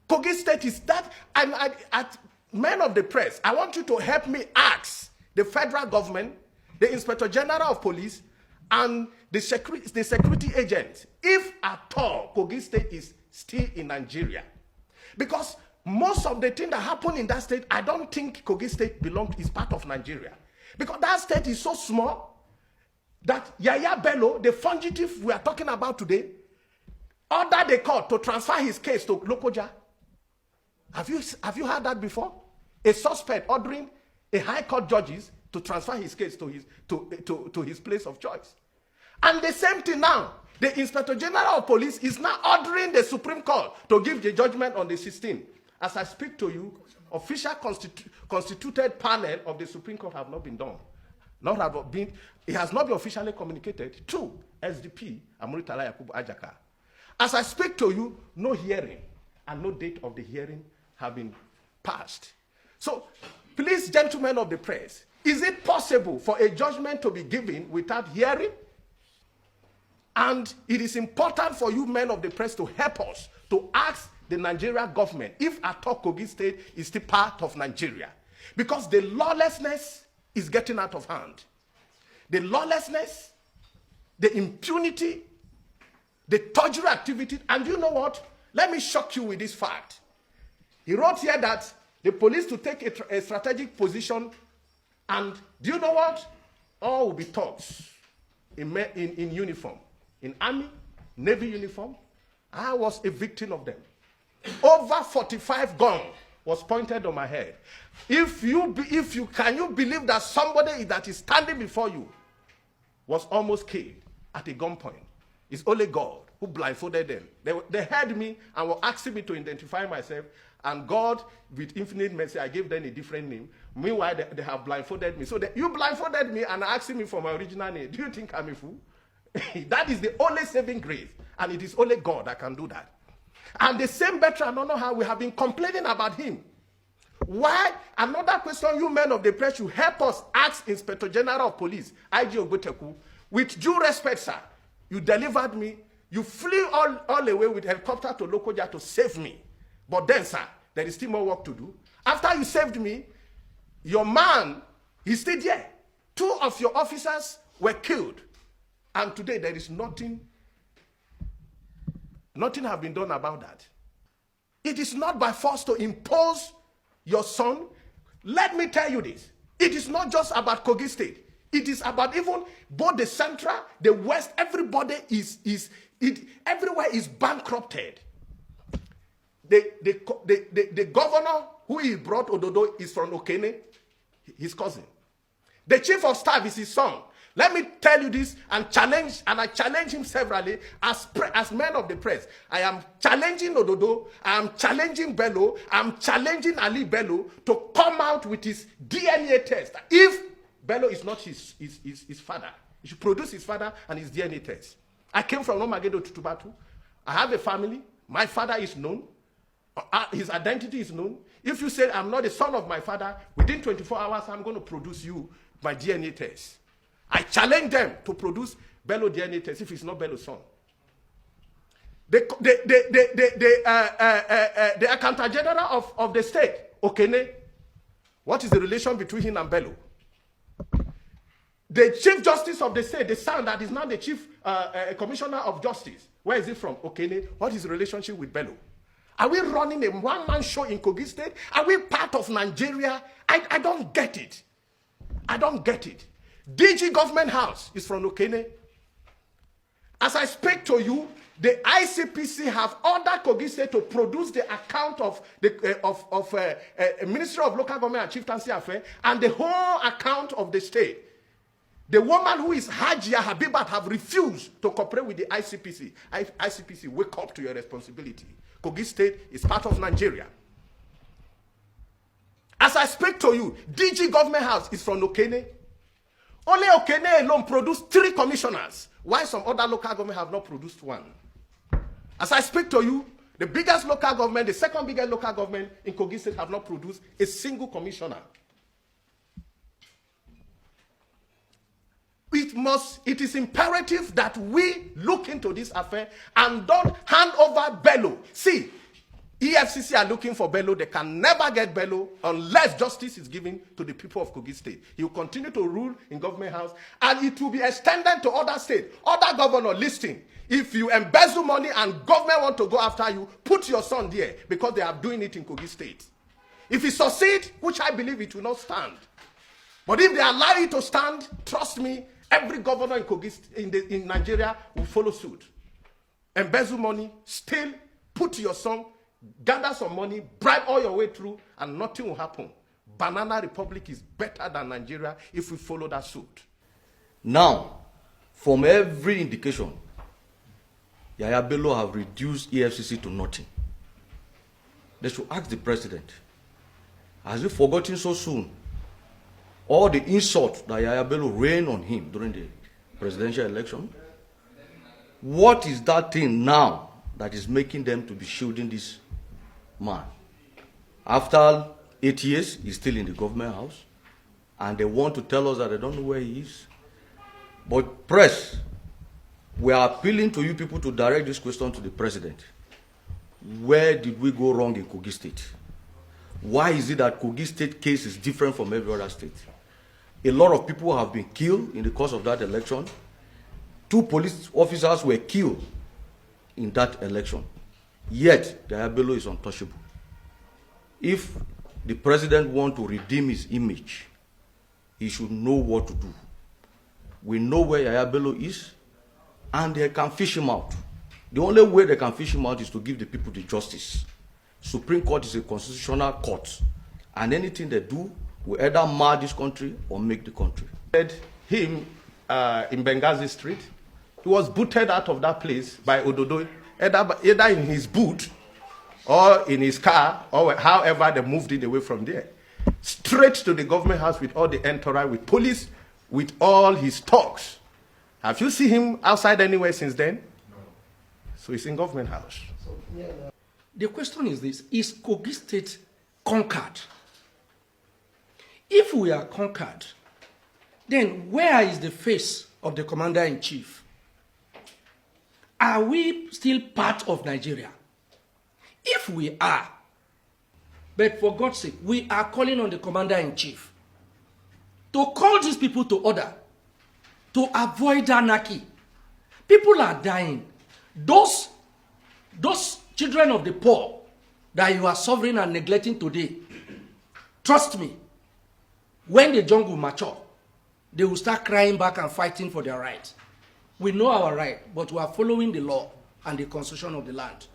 Kogi State is that. And at Men of the Press, I want you to help me ask the federal government, the Inspector General of Police, and the security agents, if at all Kogi State is still in Nigeria. Because most of the things that happen in that state, I don't think Kogi State is part of Nigeria. Because that state is so small that Yaya Bello, the fugitive we are talking about today, ordered the court to transfer his case to Lokoja. Have you heard that before? A suspect ordering a high court judges to transfer his case to his place of choice. And the same thing now, the Inspector General of Police is now ordering the Supreme Court to give the judgment on the 16th. As I speak to you, official constituted panel of the Supreme Court have not been done. It has not been officially communicated to SDP Amuritala Yakubu Ajaka. As I speak to you, no hearing and no date of the hearing have been passed. So, please, gentlemen of the press, is it possible for a judgment to be given without hearing? And it is important for you men of the press to help us to ask the Nigeria government if at all Kogi State is still part of Nigeria. Because the lawlessness is getting out of hand. The lawlessness, the impunity, the torture activity, and you know what? Let me shock you with this fact. He wrote here that the police to take a strategic position, and do you know what? All will be thugs in uniform, in army, navy uniform. I was a victim of them. Over 45 guns was pointed on my head. Can you believe that somebody that is standing before you was almost killed at a gunpoint? It's only God who blindfolded them. They heard me and were asking me to identify myself, and God, with infinite mercy, I gave them a different name. Meanwhile, they have blindfolded me. So you blindfolded me and asking me for my original name. Do you think I'm a fool? That is the only saving grace, and it is only God that can do that. And the same veteran, I don't know how we have been complaining about him. Why? Another question you men of the press should help us ask Inspector General of Police, IG Ogbuteku, with due respect, sir, you delivered me. You flew all the way with helicopter to Lokoja to save me. But then, sir, there is still more work to do. After you saved me, your man, he stayed there. 2 of your officers were killed. And today there is nothing have been done about that. It is not by force to impose your son. Let me tell you this. It is not just about Kogi State. It is about even both the central, the west, everybody everywhere is bankrupted. The governor who he brought Ododo is from Okene, his cousin. The chief of staff is his son. Let me tell you this and I challenge him severally as men of the press. I am challenging Ododo, I am challenging Bello, I am challenging Ali Bello to come out with his DNA test. If Bello is not his father, he should produce his father and his DNA test. I came from Nomagedo to Tubatu. I have a family. My father is known. His identity is known. If you say I'm not the son of my father, within 24 hours, I'm going to produce you my DNA test. I challenge them to produce Bello DNA test if it's not Bello's son. The Accountant General of the state, Okene, what is the relation between him and Bello? The Chief Justice of the state, the son that is now the Chief Commissioner of Justice, where is he from? Okene. What is the relationship with Bello? Are we running a one-man show in Kogi State? Are we part of Nigeria? I don't get it. I don't get it. DG Government House is from Okene. As I speak to you, the ICPC have ordered Kogi State to produce the account of the Ministry of Local Government and Chieftaincy Affairs and the whole account of the state. The woman who is Hajia Habibat have refused to cooperate with the ICPC. ICPC, wake up to your responsibility. Kogi State is part of Nigeria. As I speak to you, DG Government House is from Okene. Only Okene alone produced 3 commissioners, while some other local government have not produced 1. As I speak to you, the biggest local government, the second biggest local government in Kogi State have not produced a single commissioner. It is imperative that we look into this affair and don't hand over Bello. See, EFCC are looking for Bello. They can never get Bello unless justice is given to the people of Kogi State. He will continue to rule in government house, and it will be extended to other states. Other governors listening. If you embezzle money and government want to go after you, put your son there, because they are doing it in Kogi State. If it succeeds, which I believe it will not stand, but if they allow it to stand, trust me, every governor in Kogi in Nigeria will follow suit. Embezzle money, steal, put your son, gather some money, bribe all your way through, and nothing will happen. Banana Republic is better than Nigeria if we follow that suit. Now, from every indication, Yahaya Bello have reduced EFCC to nothing. They should ask the president, has he forgotten so soon all the insults that Yahaya Bello rained on him during the presidential election? What is that thing now that is making them to be shielding this man? After 8 years, he's still in the government house, and they want to tell us that they don't know where he is. But press, we are appealing to you people to direct this question to the president. Where did we go wrong in Kogi State? Why is it that Kogi State case is different from every other state? A lot of people have been killed in the course of that election. 2 police officers were killed in that election. Yet, Yahaya Bello is untouchable. If the president wants to redeem his image, he should know what to do. We know where Yahaya Bello is, and they can fish him out. The only way they can fish him out is to give the people the justice. Supreme Court is a constitutional court, and anything they do will either mar this country or make the country. Him in Benghazi Street, he was booted out of that place by Ododo, either in his boot or in his car, or however they moved it away from there. Straight to the government house with all the entourage, with police, with all his talks. Have you seen him outside anywhere since then? No. So he's in government house. The question is this: is Kogi State conquered? If we are conquered, then where is the face of the commander-in-chief? Are we still part of Nigeria? If we are, but for God's sake, we are calling on the commander-in-chief to call these people to order, to avoid anarchy. People are dying. Those children of the poor that you are suffering and neglecting today, trust me, when the jungle mature, they will start crying back and fighting for their rights. We know our right, but we are following the law and the constitution of the land.